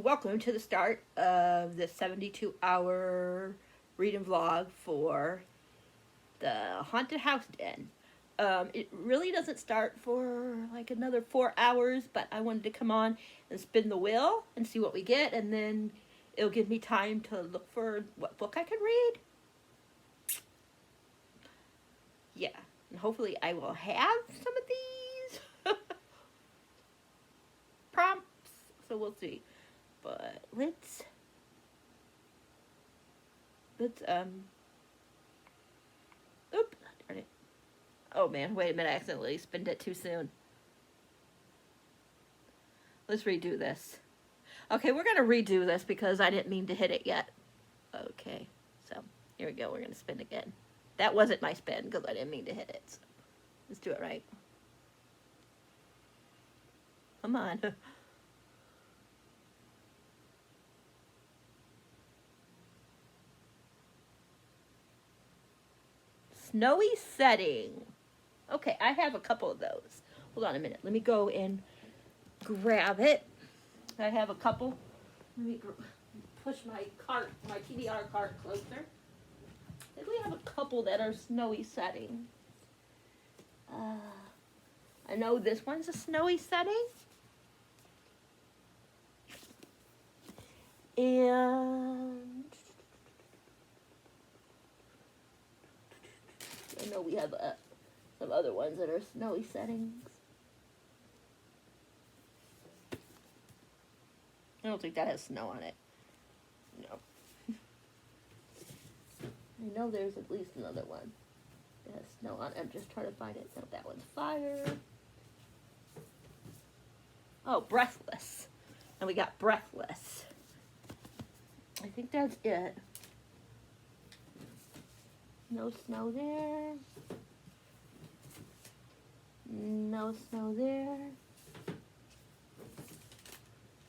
welcome to the start of the 72-hour reading vlog for the Haunted House Den. It really doesn't start for like another 4 hours, but I wanted to come on and spin the wheel and see what we get, and then it'll give me time to look for what book I can read. Yeah, and hopefully I will have some of these prompts, so we'll see. But let's oop, darn it. Oh man, wait a minute, I accidentally spinned it too soon. Let's redo this. Okay, we're gonna redo this because I didn't mean to hit it yet. Okay, so here we go, we're gonna spin again. That wasn't my spin because I didn't mean to hit it. So let's do it right. Come on. Snowy setting. Okay, I have a couple of those. Hold on a minute. Let me go and grab it. I have a couple. Let me push my cart, my TBR cart closer. I think we have a couple that are snowy setting. I know this one's a snowy setting. And I know we have some other ones that are snowy settings. I don't think that has snow on it. No. I know there's at least another one that has snow on it. I'm just trying to find it. No, that one's fire. Oh, Breathless. And we got Breathless. I think that's it. No snow there. No snow there.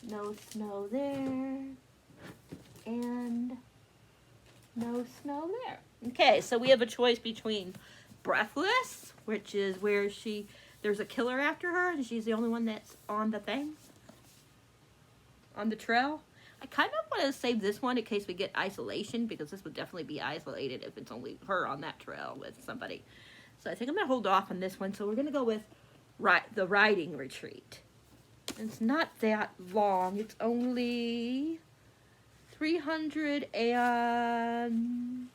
No snow there. And no snow there. Okay, so we have a choice between Breathless, which is where there's a killer after her and she's the only one that's on the thing, on the trail. I kind of want to save this one in case we get isolation, because this would definitely be isolated if it's only her on that trail with somebody. So I think I'm going to hold off on this one. So we're going to go with the Riding Retreat. And it's not that long. It's only 300 and...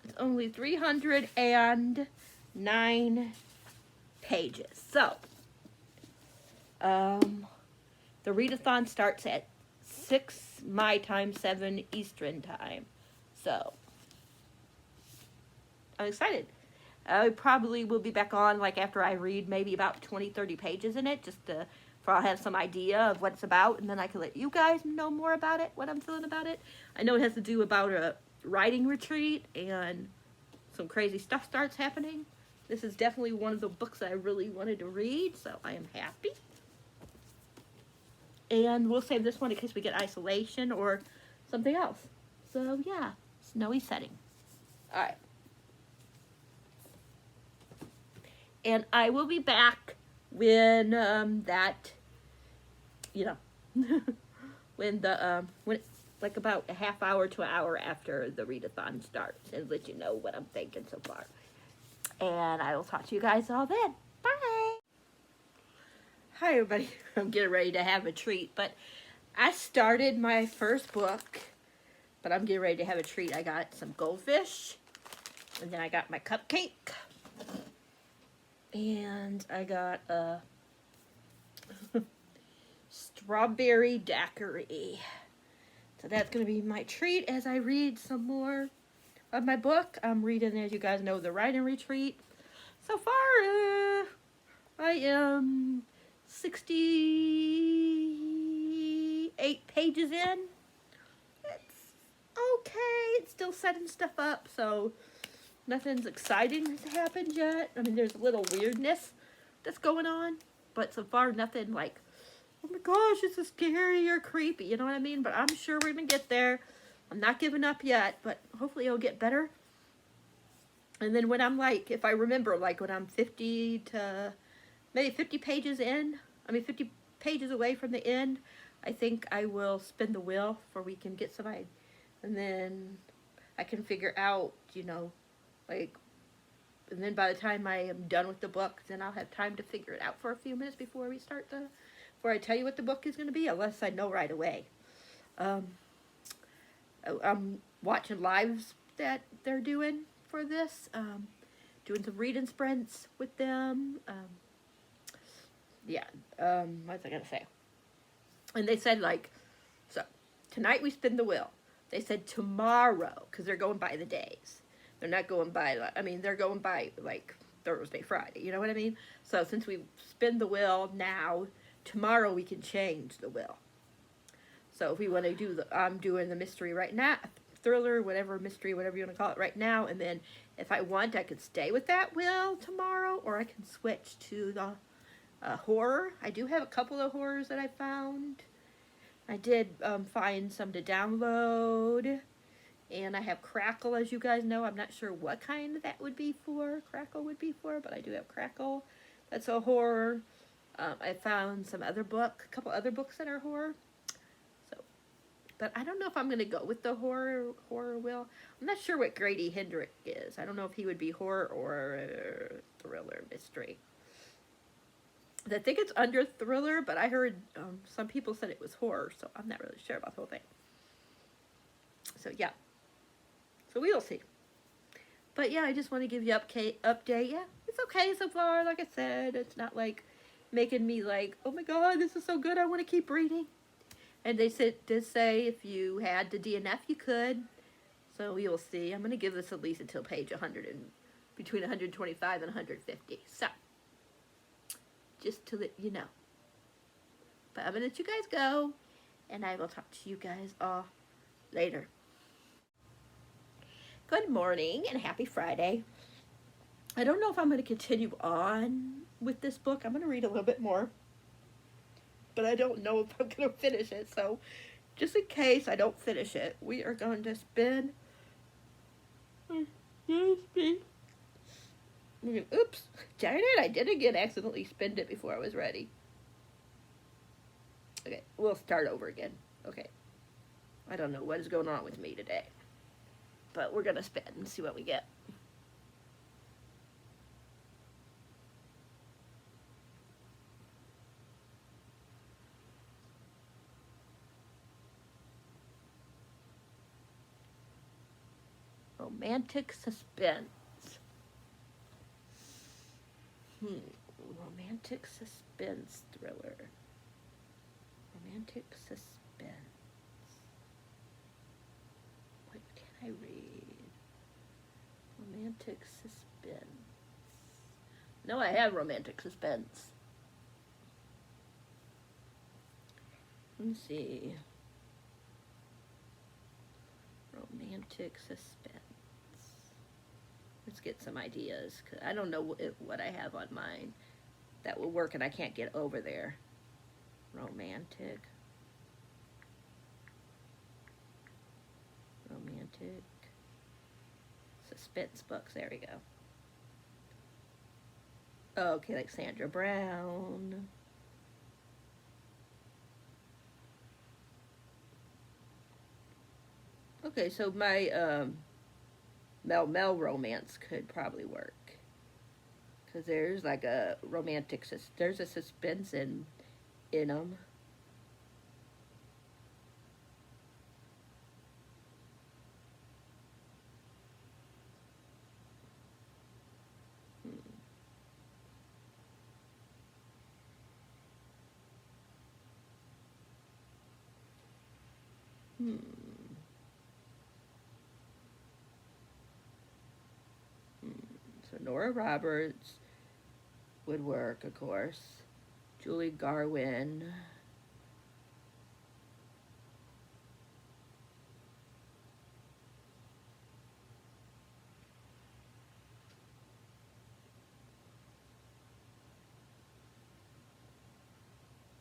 It's only 309 pages. So, the readathon starts at 6 my time, 7 Eastern time. So, I'm excited. I probably will be back on like after I read maybe about 20-30 pages in it, just for I'll have some idea of what it's about, and then I can let you guys know more about it, what I'm feeling about it. I know it has to do about a riding retreat and some crazy stuff starts happening. This is definitely one of the books I really wanted to read, so I am happy. And we'll save this one in case we get isolation or something else. So yeah, snowy setting. Alright. And I will be back when when like about a half hour to an hour after the readathon starts, and let you know what I'm thinking so far. And I will talk to you guys all then. Bye! Hi everybody. I'm getting ready to have a treat, but I started my first book, but I'm getting ready to have a treat. I got some goldfish, and then I got my cupcake, and I got a strawberry daiquiri. So that's going to be my treat as I read some more of my book. I'm reading, as you guys know, The Riding Retreat. So far, I am 68 pages in. It's okay. It's still setting stuff up, so nothing's exciting has happened yet. I mean, there's a little weirdness that's going on, but so far nothing like, oh my gosh, this is scary or creepy, you know what I mean? But I'm sure we're going to get there. I'm not giving up yet, but hopefully it'll get better. And then when I'm like, if I remember, like when I'm 50 to maybe 50 pages in, 50 pages away from the end, I think I will spin the wheel for we can get some, and then I can figure out, like, and then by the time I am done with the book, then I'll have time to figure it out for a few minutes before before I tell you what the book is going to be, unless I know right away. I'm watching lives that they're doing for this, doing some reading sprints with them. What's I gonna say? And they said, like, so tonight we spin the wheel. They said tomorrow, because they're going by the days. They're not going by, they're going by like Thursday, Friday. You know what I mean? So since we spin the wheel now, tomorrow we can change the wheel. So if we want to do I'm doing the mystery right now, thriller, mystery, whatever you want to call it right now. And then if I want, I could stay with that wheel tomorrow, or I can switch to the horror. I do have a couple of horrors that I found. I did find some to download. And I have Crackle, as you guys know. I'm not sure what kind that would be for, Crackle would be for, but I do have Crackle. That's a horror. I found a couple other books that are horror. But I don't know if I'm going to go with the horror wheel. I'm not sure what Grady Hendrick is. I don't know if he would be horror or thriller mystery. I think it's under thriller, but I heard some people said it was horror, so I'm not really sure about the whole thing. So, yeah. So, we'll see. But, yeah, I just want to give you update. Yeah, it's okay so far. Like I said, it's not like making me like, oh, my God, this is so good. I want to keep reading. And they did say if you had the DNF, you could. So we will see. I'm going to give this at least until page 100 between 125 and 150. So, just to let you know. But I'm going to let you guys go, and I will talk to you guys all later. Good morning and happy Friday. I don't know if I'm going to continue on with this book. I'm going to read a little bit more. But I don't know if I'm going to finish it. So, just in case I don't finish it, we are going to spin. Oops. Darn it, I did again accidentally spin it before I was ready. Okay, we'll start over again. Okay. I don't know what is going on with me today. But we're going to spin and see what we get. Romantic suspense. Romantic suspense thriller. Romantic suspense. What can I read? Romantic suspense. No, I have romantic suspense. Let's see. Romantic suspense. Let's get some ideas, because I don't know what I have on mine that will work and I can't get over there. Romantic suspense books. There we go. Oh, okay, like Sandra Brown. Okay, so my Mel romance could probably work. Because there's like a there's a suspense in them. So Nora Roberts would work, of course. Julie Garwin.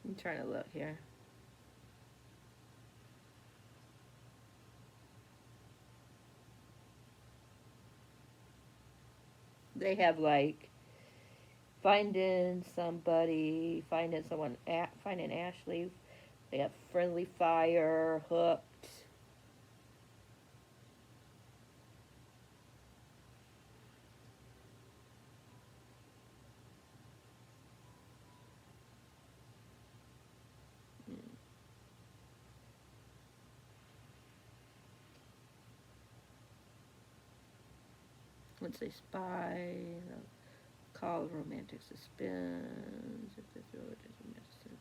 I'm trying to look here. They have like finding somebody, finding someone, finding Ashley. They have friendly fire, hooked. Once they spy, call of romantic suspense. If this road is a message.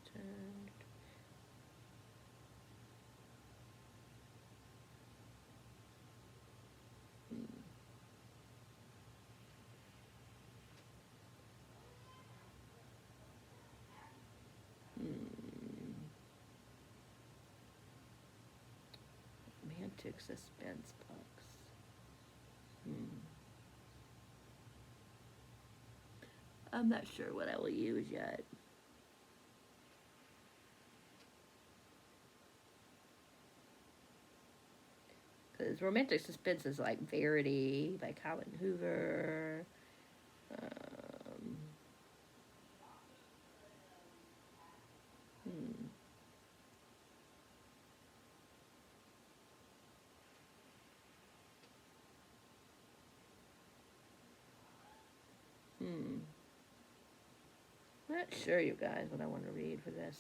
Romantic suspense books. I'm not sure what I will use yet. Because romantic suspense is like Verity by Colin Hoover. Um, hmm. Not sure, you guys, what I want to read for this.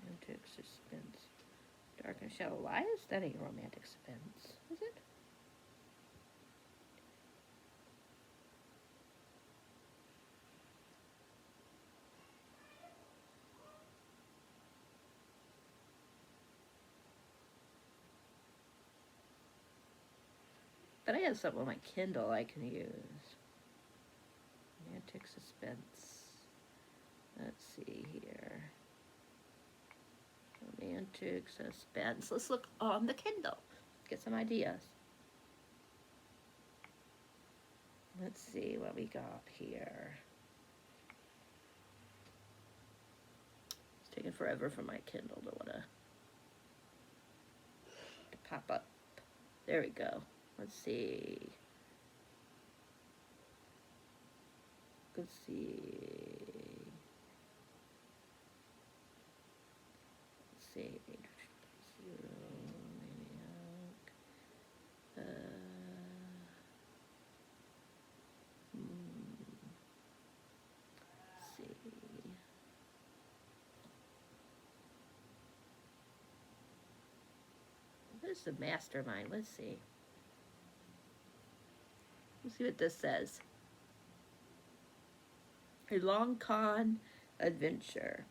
Romantic suspense. Dark and shallow. Why is that a romantic suspense? Is it? But I have something on my Kindle I can use. Romantic suspense. Let's see here. Romantic suspense. Let's look on the Kindle. Get some ideas. Let's see what we got here. It's taking forever for my Kindle to pop up. There we go. Let's see. Let's see. Let's see. What is the mastermind? Let's see. Let's see what this says. A long con adventure.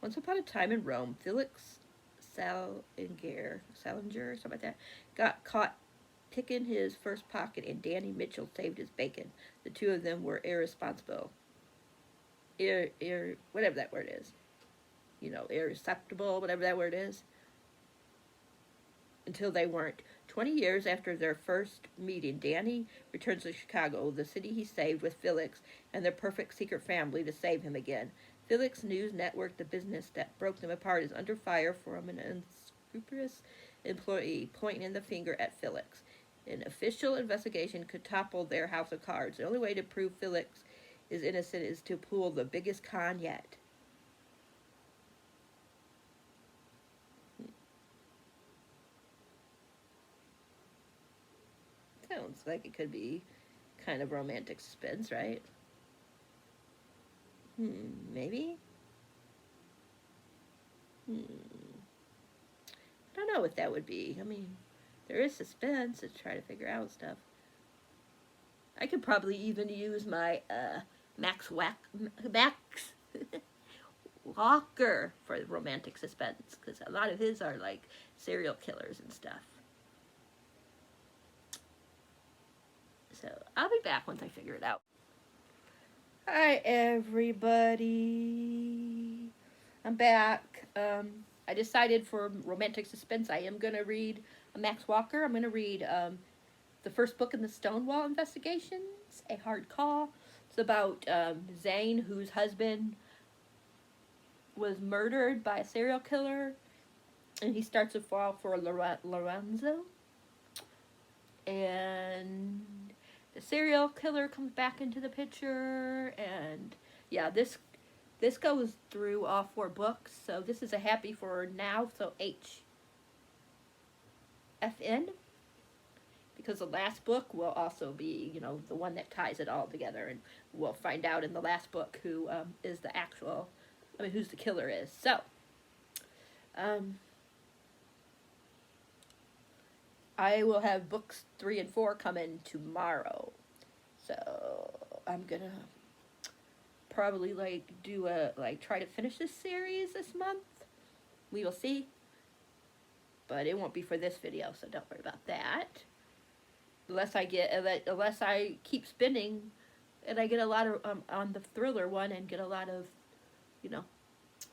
Once upon a time in Rome, Felix Salinger, something like that, got caught picking his first pocket, and Danny Mitchell saved his bacon. The two of them were irresponsible. Whatever that word is. You know, irresceptible, whatever that word is. Until they weren't. 20 years after their first meeting, Danny returns to Chicago, the city he saved, with Felix and their perfect secret family to save him again. Felix News Network, the business that broke them apart, is under fire from an unscrupulous employee pointing the finger at Felix. An official investigation could topple their house of cards. The only way to prove Felix is innocent is to pull the biggest con yet. Sounds like it could be kind of romantic suspense, right? Maybe? I don't know what that would be. I mean, there is suspense to try to figure out stuff. I could probably even use my Max Walker for romantic suspense, because a lot of his are like serial killers and stuff. So I'll be back once I figure it out. Hi, everybody. I'm back. I decided for romantic suspense I am going to read Max Walker. I'm going to read the first book in the Stonewall Investigations, A Hard Call. It's about Zane, whose husband was murdered by a serial killer, and he starts to fall for Lorenzo. And the serial killer comes back into the picture, and yeah, this goes through all 4 books. So this is a happy for now. So HFN, because the last book will also be, you know, the one that ties it all together, and we'll find out in the last book who is the actual, who's the killer is. So, I will have books 3 and 4 coming tomorrow. So I'm gonna probably try to finish this series this month. We will see. But it won't be for this video, so don't worry about that. Unless I keep spinning and I get a lot of on the thriller one and get a lot of, you know,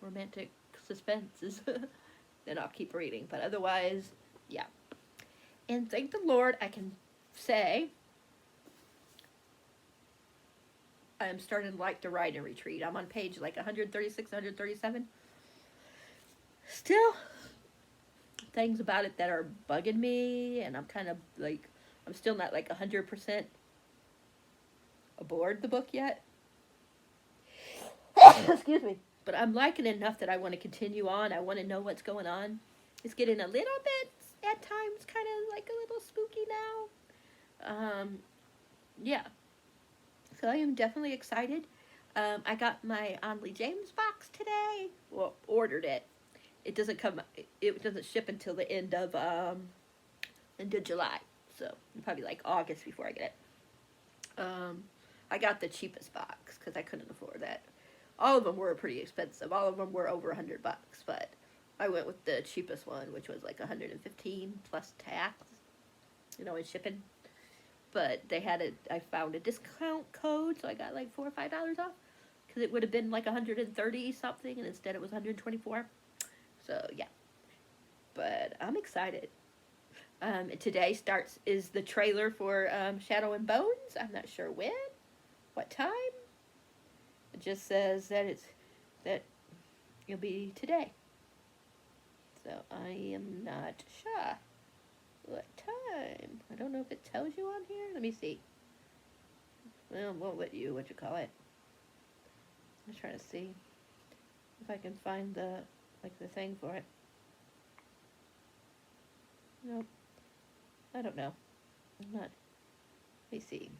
romantic suspenses, then I'll keep reading. But otherwise, yeah. And thank the Lord, I can say I'm starting to like the Ride and Retreat. I'm on page like 136, 137. Still, things about it that are bugging me, and I'm kind of like, I'm still not like 100% aboard the book yet. Excuse me. But I'm liking it enough that I want to continue on. I want to know what's going on. It's getting a little bit, at times, kind of like a little spooky now. Yeah. So I am definitely excited. I got my Onley James box today. Well, ordered it. It doesn't ship until the end of July. So probably like August before I get it. I got the cheapest box because I couldn't afford that. All of them were pretty expensive. All of them were over $100, but I went with the cheapest one, which was like $115 plus tax, you know, and shipping. But they had I found a discount code, so I got like $4 or $5 off, because it would have been like 130 something, and instead it was 124. So yeah, but I'm excited. Today is the trailer for Shadow and Bones. I'm not sure when, what time. It just says that it'll be today. So I am not sure what time. I don't know if it tells you on here. Let me see. Well, what you call it? I'm trying to see if I can find the thing for it. Nope. I don't know. I'm not. Let me see.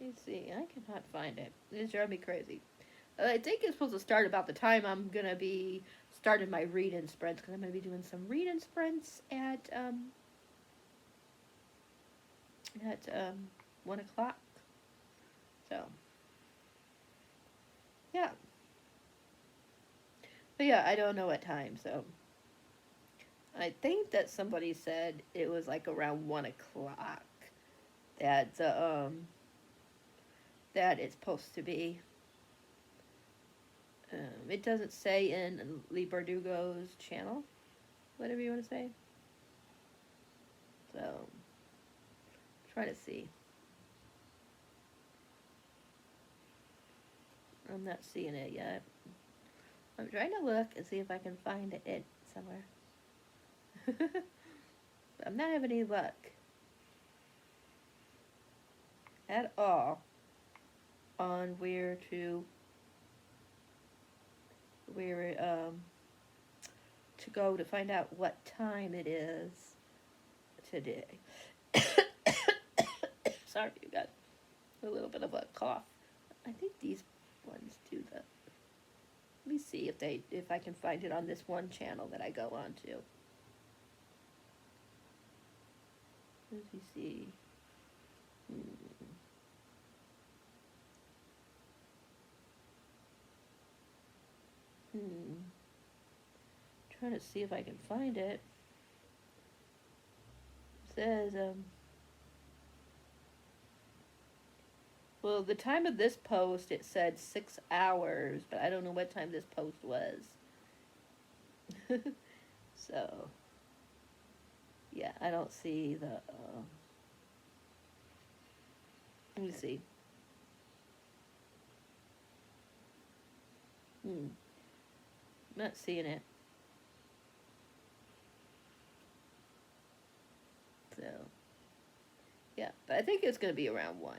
I cannot find it. It's driving me crazy. I think it's supposed to start about the time I'm going to be starting my read-in sprints, because I'm going to be doing some read-in sprints at 1 o'clock. So, yeah. But yeah, I don't know what time, so I think that somebody said it was like around 1 o'clock that it's supposed to be. It doesn't say in Lee Bardugo's channel, whatever you want to say. So, try to see. I'm not seeing it yet. I'm trying to look and see if I can find it somewhere. But I'm not having any luck at all on where to go to find out what time it is today. Sorry, you got a little bit of a cough. I think these ones do the. Let me see if I can find it on this one channel that I go on to. Let me see. Trying to see if I can find it. It says, well, the time of this post, it said 6 hours, but I don't know what time this post was. So, yeah, I don't see the, let me see. Not seeing it. So, yeah, but I think it's going to be around 1.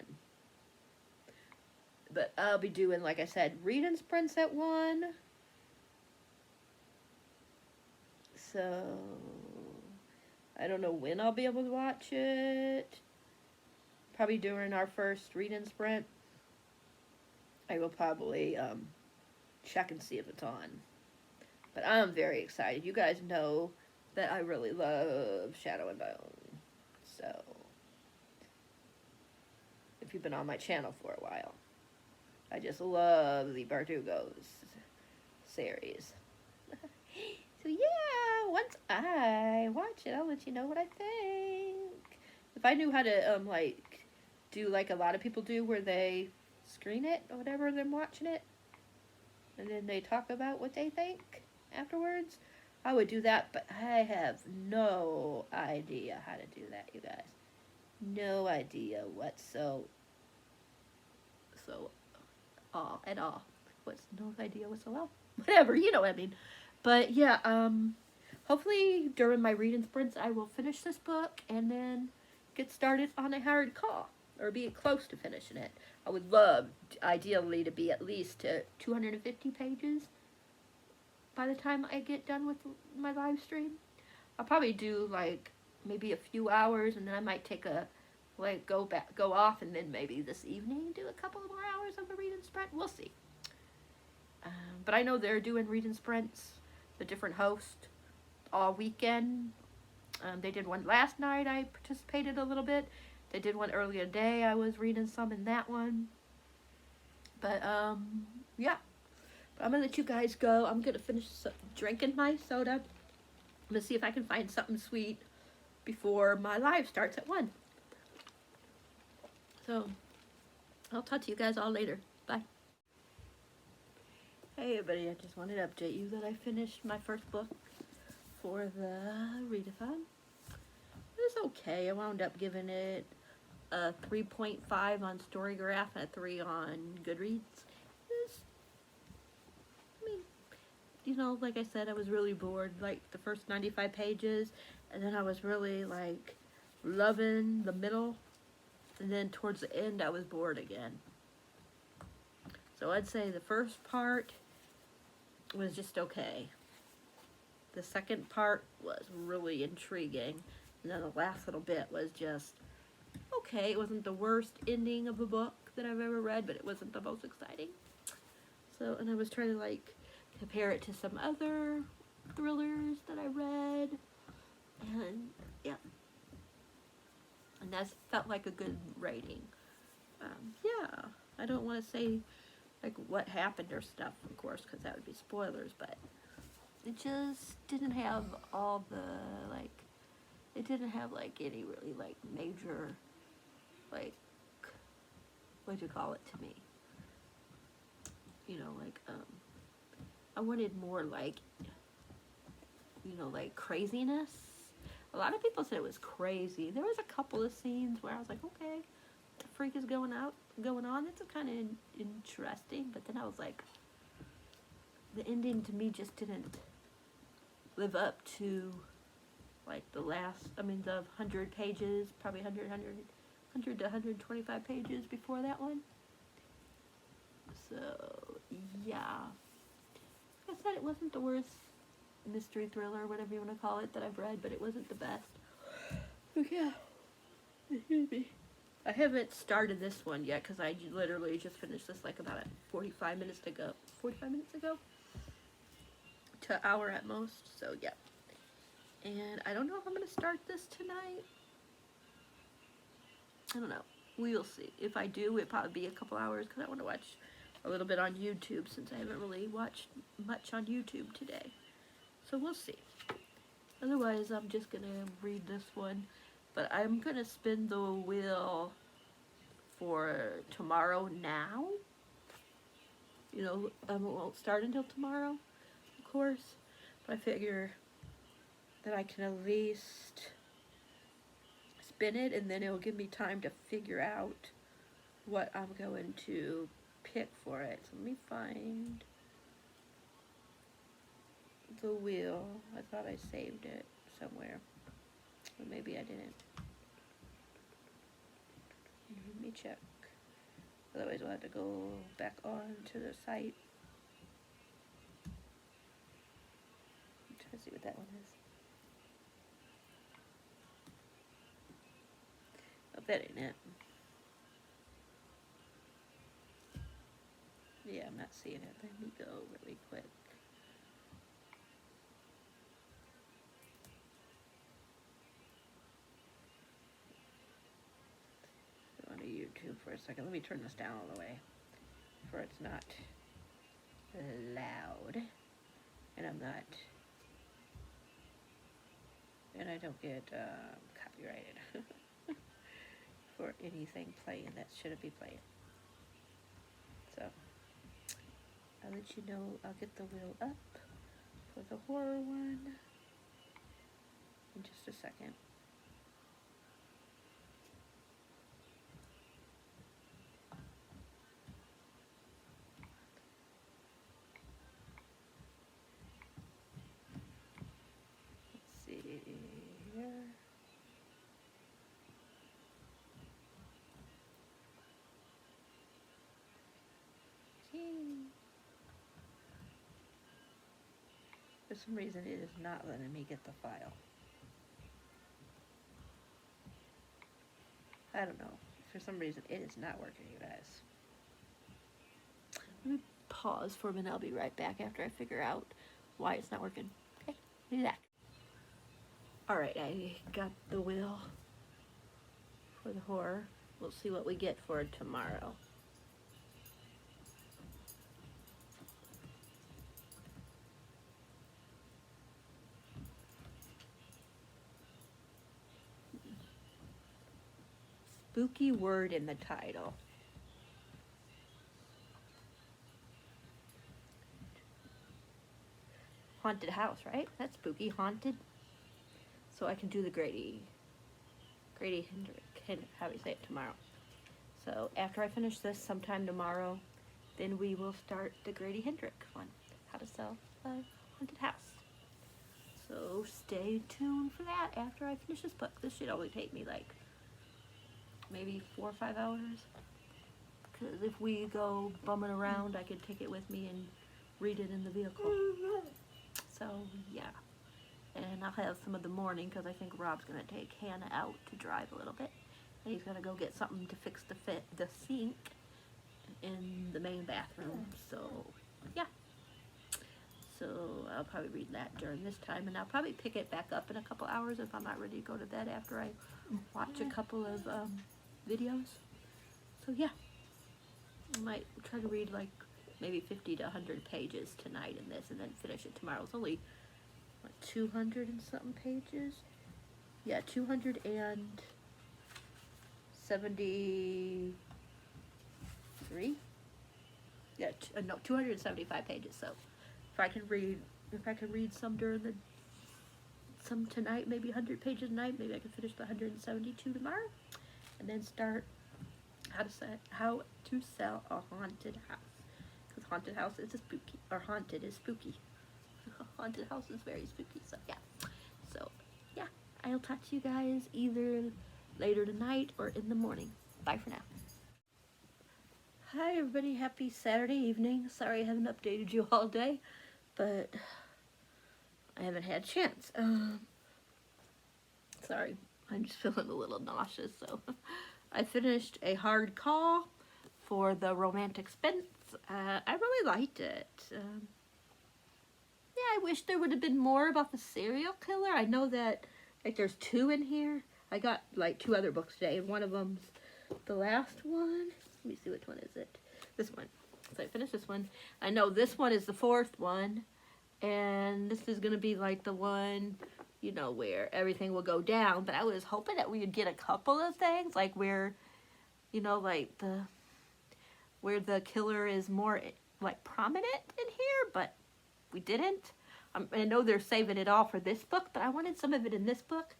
But I'll be doing, like I said, reading sprints at 1. So, I don't know when I'll be able to watch it. Probably during our first reading sprint. I will probably check and see if it's on. But I'm very excited. You guys know that I really love Shadow and Bone. So, if you've been on my channel for a while, I just love the Bardugo's series. So yeah, once I watch it, I'll let you know what I think. If I knew how to like do like a lot of people do, where they screen it or whatever, them watching it, and then they talk about what they think afterwards, I would do that. But I have no idea how to do that, you guys. No idea at all. What's no idea whatsoever. Whatever, you know what I mean. But yeah, hopefully during my reading sprints I will finish this book and then get started on a hard call, or be close to finishing it. I would love, ideally, to be at least to 250 pages by the time I get done with my live stream. I'll probably do like maybe a few hours, and then I might take a go off, and then maybe this evening do a couple of more hours of a reading sprint. We'll see. But I know they're doing reading sprints, the different hosts, all weekend. They did one last night. I participated a little bit. They did one earlier today. I was reading some in that one. But yeah. But I'm gonna let you guys go. I'm gonna finish drinking my soda. I'm gonna see if I can find something sweet before my live starts at 1. So I'll talk to you guys all later. Bye. Hey everybody, I just wanted to update you that I finished my first book for the ReadATHON. It was okay. I wound up giving it a 3.5 on Storygraph and a 3 on Goodreads. You know, like I said, I was really bored, like, the first 95 pages, and then I was really, like, loving the middle, and then towards the end, I was bored again. So I'd say the first part was just okay. The second part was really intriguing, and then the last little bit was just okay. It wasn't the worst ending of a book that I've ever read, but it wasn't the most exciting. So, and I was trying to, like, compare it to some other thrillers that I read, and yeah, and that felt like a good rating. Yeah, I don't want to say like what happened or stuff, of course, because that would be spoilers, but it just didn't have all the, like, it didn't have like any really like major, like, what'd you call it to me, you know, like, I wanted more, like, you know, like, craziness. A lot of people said it was crazy. There was a couple of scenes where I was like, okay, the freak is going on. It's kind of interesting. But then I was like, the ending to me just didn't live up to, like, the 100 pages, probably 100 to 125 pages before that one. So, yeah. Like I said, it wasn't the worst mystery thriller, whatever you want to call it, that I've read, but it wasn't the best. Yeah. Excuse me. I haven't started this one yet because I literally just finished this like about 45 minutes ago. 45 minutes ago? To an hour at most, so yeah. And I don't know if I'm going to start this tonight. I don't know. We will see. If I do, it'll probably be a couple hours because I want to watch a little bit on YouTube since I haven't really watched much on YouTube today. So we'll see. Otherwise, I'm just going to read this one. But I'm going to spin the wheel for tomorrow now. You know, it won't start until tomorrow, of course. But I figure that I can at least spin it, and then it'll give me time to figure out what I'm going to pick for it. So let me find the wheel. I thought I saved it somewhere, or maybe I didn't. Let me check. Otherwise we'll have to go back on to the site. I'm trying to see what that one is. Oh, that ain't it. Yeah, I'm not seeing it. Let me go really quick. Go on to YouTube for a second. Let me turn this down all the way, for it's not loud, and I'm not, and I don't get copyrighted for anything playing that shouldn't be playing. So I'll let you know. I'll get the wheel up for the horror one in just a second. Let's see here. For some reason, it is not letting me get the file. I don't know. For some reason, it is not working, you guys. Let me pause for a minute. I'll be right back after I figure out why it's not working. Okay, be back. All right, I got the wheel for the horror. We'll see what we get for tomorrow. Spooky word in the title. Haunted house, right? That's spooky. Haunted. So I can do the Grady Hendrick, how do you say it, tomorrow. So after I finish this sometime tomorrow, then we will start the Grady Hendrick one. How to sell a haunted house. So stay tuned for that after I finish this book. This should only take me like maybe 4 or 5 hours. Because if we go bumming around, I could take it with me and read it in the vehicle. So yeah. And I'll have some of the morning because I think Rob's going to take Hannah out to drive a little bit. And he's going to go get something to fix the sink in the main bathroom. So yeah. So I'll probably read that during this time, and I'll probably pick it back up in a couple hours if I'm not ready to go to bed after I watch a couple of videos. So yeah, I might try to read like maybe 50 to 100 pages tonight in this, and then finish it tomorrow. It's only what, 200 and something pages. Yeah, 273. Yeah, no, 275 pages. So if I can read some some tonight, maybe 100 pages tonight, maybe I can finish the 172 tomorrow, and then start how to sell a haunted house. Because haunted house is spooky, or haunted is spooky. Haunted house is very spooky. So yeah, I'll talk to you guys either later tonight or in the morning. Bye for now. Hi everybody, happy Saturday evening. Sorry I haven't updated you all day, but I haven't had a chance. Sorry, I'm just feeling a little nauseous. So I finished a hard call for the Romantic Spence. I really liked it. Yeah, I wish there would have been more about the serial killer. I know that like there's 2 in here. I got like 2 other books today, and one of them's the last one. Let me see, which one is it? This one. So I finished this one. I know this one is the 4th one, and this is gonna be like the one, you know, where everything will go down. But I was hoping that we would get a couple of things, like where, you know, like where the killer is more like prominent in here, but we didn't. I know they're saving it all for this book, but I wanted some of it in this book,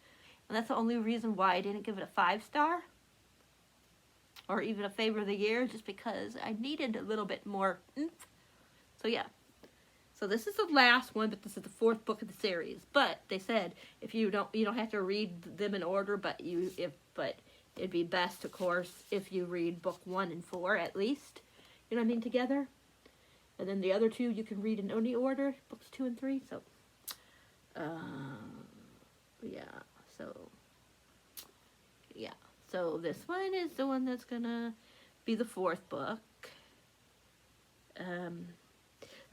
and that's the only reason why I didn't give it a 5-star. Or even a favor of the year, just because I needed a little bit more oomph. So yeah. So this is the last one, but this is the 4th book of the series. But they said if you don't have to read them in order, but it'd be best, of course, if you read book 1 and 4 at least. You know what I mean, together. And then the other 2 you can read in any order, books 2 and 3. So, yeah. So this one is the one that's gonna be the 4th book.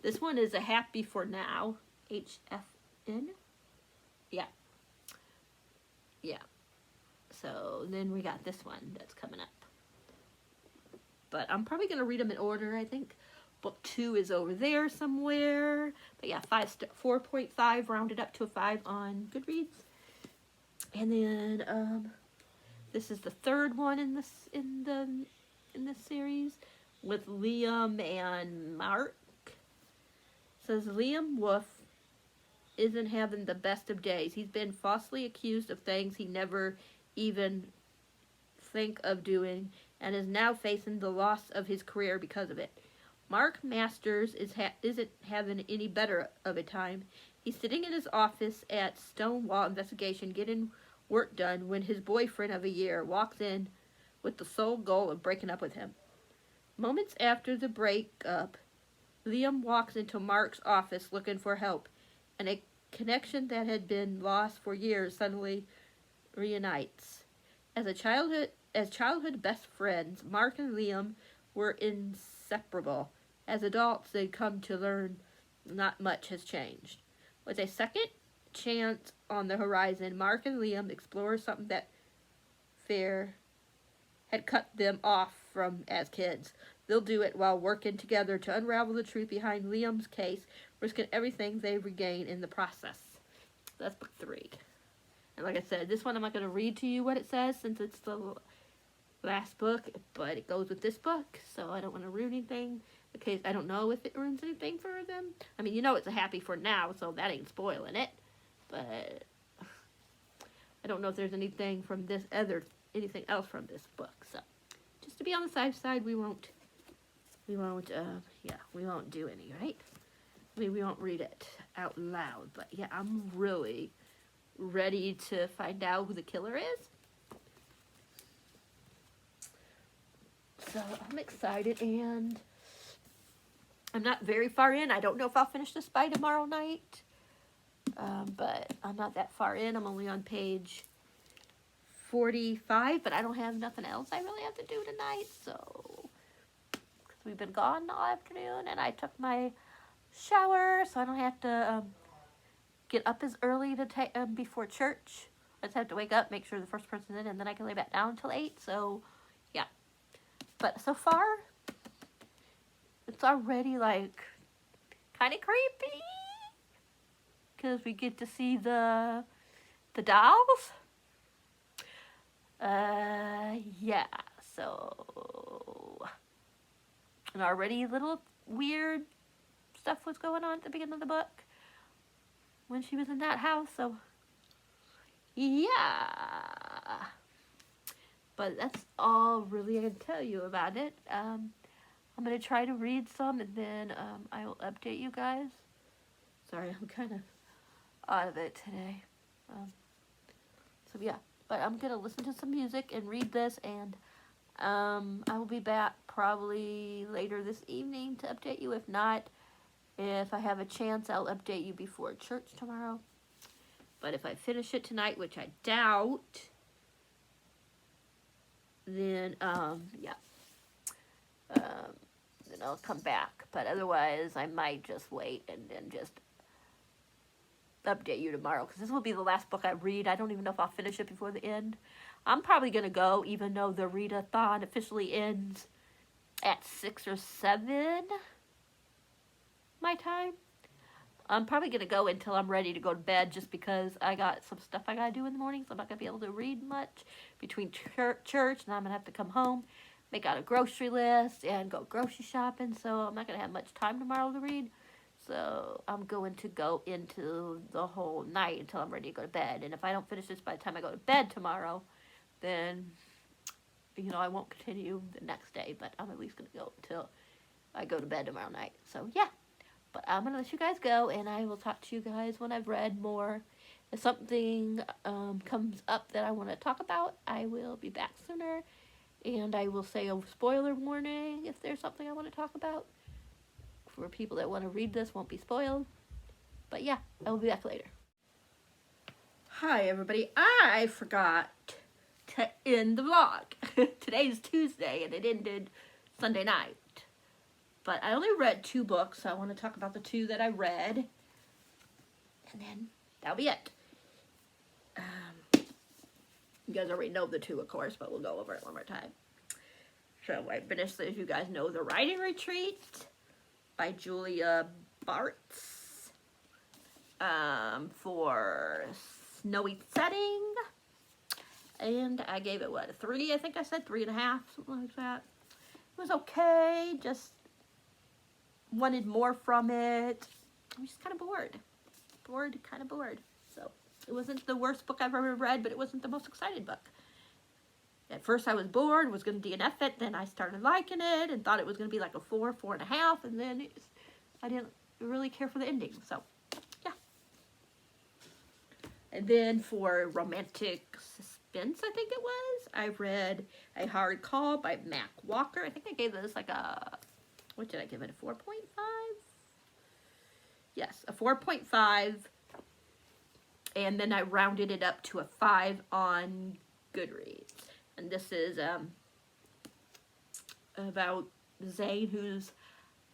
This one is a Happy for Now, HFN. Yeah. So then we got this one that's coming up. But I'm probably gonna read them in order. I think book 2 is over there somewhere. But yeah, 4.5 rounded up to a 5 on Goodreads. And then this is the 3rd one in this series with Liam and Mark. It says Liam Wolf isn't having the best of days. He's been falsely accused of things he never even think of doing and is now facing the loss of his career because of it. Mark Masters isn't having any better of a time. He's sitting in his office at Stonewall Investigation getting work done when his boyfriend of a year walks in with the sole goal of breaking up with him. Moments after the breakup, Liam walks into Mark's office looking for help, and a connection that had been lost for years suddenly reunites. As childhood best friends, Mark and Liam were inseparable. As adults, they'd come to learn not much has changed. With a second chance on the horizon, Mark and Liam explore something that Fair had cut them off from as kids. They'll do it while working together to unravel the truth behind Liam's case, risking everything they regain in the process. That's book 3. And like I said, this one I'm not going to read to you what it says since it's the last book, but it goes with this book, so I don't want to ruin anything. In case I don't know if it ruins anything for them. I mean, it's a Happy for Now, so that ain't spoiling it. But I don't know if there's anything else from this book. So just to be on the safe side, we won't do any, right? I mean, we won't read it out loud, but yeah, I'm really ready to find out who the killer is. So I'm excited, and I'm not very far in. I don't know if I'll finish this by tomorrow night, but I'm not that far in. I'm only on page 45, but I don't have nothing else I really have to do tonight, so because we've been gone all afternoon, and I took my shower, so I don't have to get up as early to take before church. I just have to wake up, make sure the first person's in, and then I can lay back down until 8. So yeah, but so far it's already like kind of creepy because we get to see the dolls. Yeah, so and already little weird stuff was going on at the beginning of the book when she was in that house, so yeah. But that's all really I can tell you about it. I'm going to try to read some, and then I will update you guys. Sorry, I'm kind of out of it today. So yeah, but I'm going to listen to some music and read this, and I will be back probably later this evening to update you. If not, if I have a chance, I'll update you before church tomorrow. But if I finish it tonight, which I doubt, then, yeah. Then I'll come back. But otherwise, I might just wait and then just update you tomorrow. Because this will be the last book I read. I don't even know if I'll finish it before the end. I'm probably going to go, even though the ReadATHON officially ends at 6 or 7 my time. I'm probably going to go until I'm ready to go to bed, just because I got some stuff I got to do in the morning, so I'm not going to be able to read much between church, and I'm going to have to come home, make out a grocery list, and go grocery shopping, so I'm not going to have much time tomorrow to read. So I'm going to go into the whole night until I'm ready to go to bed. And if I don't finish this by the time I go to bed tomorrow, then, I won't continue the next day, but I'm at least going to go until I go to bed tomorrow night. So, yeah. But I'm going to let you guys go, and I will talk to you guys when I've read more. If something comes up that I want to talk about, I will be back sooner. And I will say a spoiler warning if there's something I want to talk about. For people that want to read this, won't be spoiled. But yeah, I will be back later. Hi everybody, I forgot to end the vlog. Today's Tuesday and it ended Sunday night. But I only read 2 books, so I want to talk about the 2 that I read. And then that'll be it. You guys already know the 2, of course, but we'll go over it one more time. So I finished, as you guys know, The Writing Retreat by Julia Bartz for Snowy Setting. And I gave it, what, a 3? I think I said 3.5, something like that. It was okay, just wanted more from it. I was just kind of bored. Kind of bored. So it wasn't the worst book I've ever read, but it wasn't the most exciting book. At first I was bored, was going to DNF it, then I started liking it and thought it was going to be like a 4, 4.5, and then I didn't really care for the ending, so yeah. And then for romantic suspense, I think it was, I read A Hard Call by Mac Walker. I think I gave this like a, what did I give it, a 4.5? Yes, a 4.5, and then I rounded it up to a 5 on Goodreads. And this is about Zane, who's,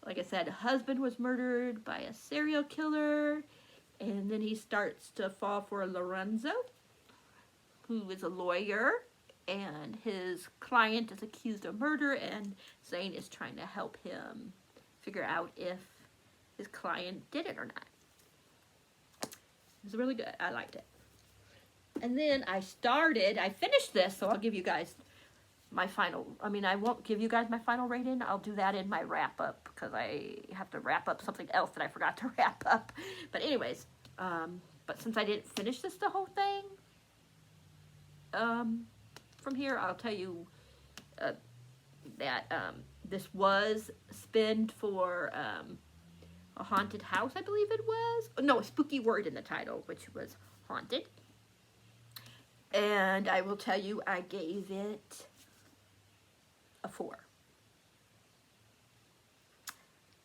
like I said, husband was murdered by a serial killer, and then he starts to fall for Lorenzo, who is a lawyer, and his client is accused of murder, and Zane is trying to help him figure out if his client did it or not. It was really good. I liked it. And then I finished this, so I'll give you guys my final, I won't give you guys my final rating. I'll do that in my wrap-up, because I have to wrap up something else that I forgot to wrap up. But anyways, but since I didn't finish the whole thing, from here, I'll tell you that this was spin for a haunted house, I believe it was. No, a spooky word in the title, which was haunted. And I will tell you, I gave it a 4.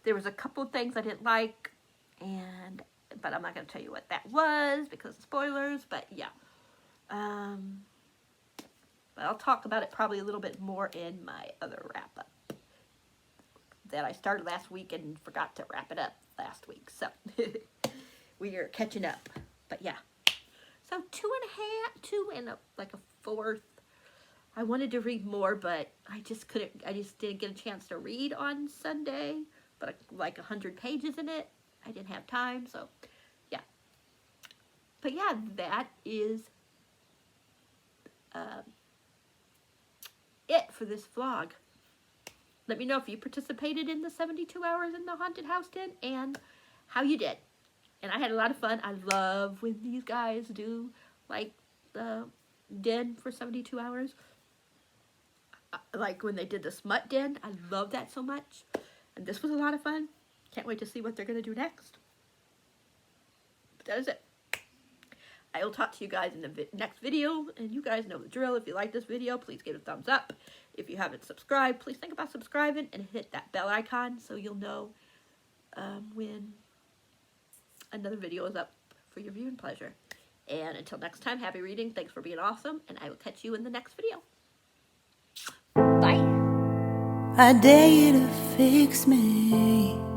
There was a couple of things I didn't like, but I'm not going to tell you what that was because of spoilers, but yeah. But I'll talk about it probably a little bit more in my other wrap-up that I started last week and forgot to wrap it up last week. So we are catching up, but yeah. So 2.5, like a 4. I wanted to read more, but I just didn't get a chance to read on Sunday, but like 100 pages in it. I didn't have time, so yeah. But yeah, that is it for this vlog. Let me know if you participated in the 72 hours in the haunted house den and how you did. And I had a lot of fun. I love when these guys do like the den for 72 hours. Like when they did the smut den. I love that so much. And this was a lot of fun. Can't wait to see what they're going to do next. But that is it. I will talk to you guys in the next video. And you guys know the drill. If you like this video, please give it a thumbs up. If you haven't subscribed, please think about subscribing and hit that bell icon so you'll know when another video is up for your viewing pleasure. And until next time, happy reading. Thanks for being awesome. And I will catch you in the next video. Bye. I dare you to fix me.